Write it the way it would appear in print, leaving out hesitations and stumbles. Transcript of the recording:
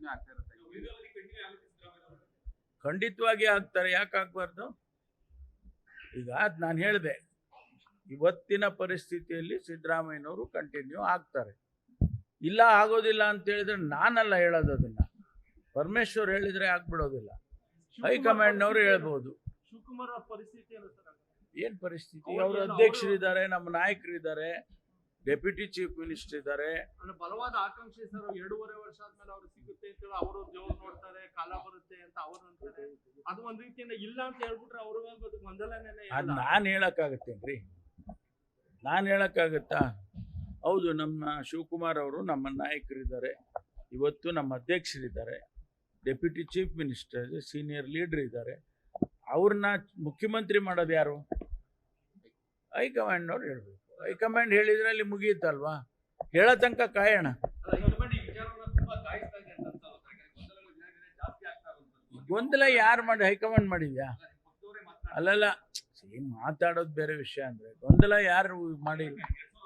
Continue ಆಗ್ತಾ ಇರುತ್ತೆ. ಖಂಡಿತವಾಗಿ ಆಗ್ತಾರೆ, ಯಾಕೆ ಆಗ್ಬಾರ್ದು? ಈಗ ನಾನು ಹೇಳಿದೆ, ಇವತ್ತಿನ ಪರಿಸ್ಥಿತಿಯಲ್ಲಿ ಸಿದ್ದರಾಮಯ್ಯನವರು ಕಂಟಿನ್ಯೂ ಆಗ್ತಾರೆ. ಇಲ್ಲ ಆಗೋದಿಲ್ಲ ಅಂತ ಹೇಳಿದ್ರೆ ನಾನಲ್ಲ ಹೇಳೋದು, ಅದನ್ನ ಪರಮೇಶ್ವರ್ ಹೇಳಿದ್ರೆ ಆಗ್ಬಿಡೋದಿಲ್ಲ, ಹೈಕಮಾಂಡ್ನವರು ಹೇಳ್ಬೋದು. ಶಿವಕುಮಾರ್ ಪರಿಸ್ಥಿತಿ ಏನ್ ಪರಿಸ್ಥಿತಿ? ಅವ್ರ ಅಧ್ಯಕ್ಷರಿದ್ದಾರೆ, ನಮ್ಮ ನಾಯಕರಿದ್ದಾರೆ, ಡೆಪ್ಯೂಟಿ ಚೀಫ್ ಮಿನಿಸ್ಟರ್ ಇದ್ದಾರೆ. ಬಲವಾದ ಆಕಾಂಕ್ಷೆ ಸರ್. 2.5 ವರ್ಷ ಆದ್ಮೇಲೆ ಅವ್ರು ಸಿಗುತ್ತೆ ಅಂತ ಅವರು ಜವಾಬ್ ನೋಡ್ತಾರೆ, ಕಾಲ ಬರುತ್ತೆ ಅಂತ ಅವ್ರು ಅಂತಾರೆ. ಅದು ಒಂದ್ ರೀತಿಯಿಂದ ಇಲ್ಲ ಅಂತ ಹೇಳ್ಬಿಟ್ರೆ ಅವ್ರು ಮೊದಲನೇ ಅದ್ ನಾನ್ ಹೇಳಕ್ಕಾಗತ್ತೇನ್ರಿ? ನಾನ್ ಹೇಳಕ್ಕಾಗತ್ತಾ? ಹೌದು, ನಮ್ಮ ಶಿವಕುಮಾರ್ ಅವರು ನಮ್ಮ ನಾಯಕರಿದ್ದಾರೆ, ಇವತ್ತು ನಮ್ಮ ಅಧ್ಯಕ್ಷರಿದ್ದಾರೆ, deputy chief minister, senior leader ಇದ್ದಾರೆ. ಅವ್ರನ್ನ ಮುಖ್ಯಮಂತ್ರಿ ಮಾಡೋದು ಯಾರು? ಹೈಕಮಾಂಡ್ನವ್ರು ಹೇಳ್ಬೇಕು. ಹೈಕಮಾಂಡ್ ಹೇಳಿದ್ರೆ ಅಲ್ಲಿ ಮುಗಿಯುತ್ತಲ್ವಾ? ಹೇಳೋ ತನಕ ಕಾಯೋಣ. ಗೊಂದಲ ಯಾರು ಮಾಡಿ? ಹೈಕಮಾಂಡ್ ಮಾಡಿದ್ಯಾ? ಅಲ್ಲಲ್ಲ, ಮಾತಾಡೋದು ಬೇರೆ ವಿಷಯ. ಅಂದ್ರೆ ಗೊಂದಲ ಯಾರು ಮಾಡಿ?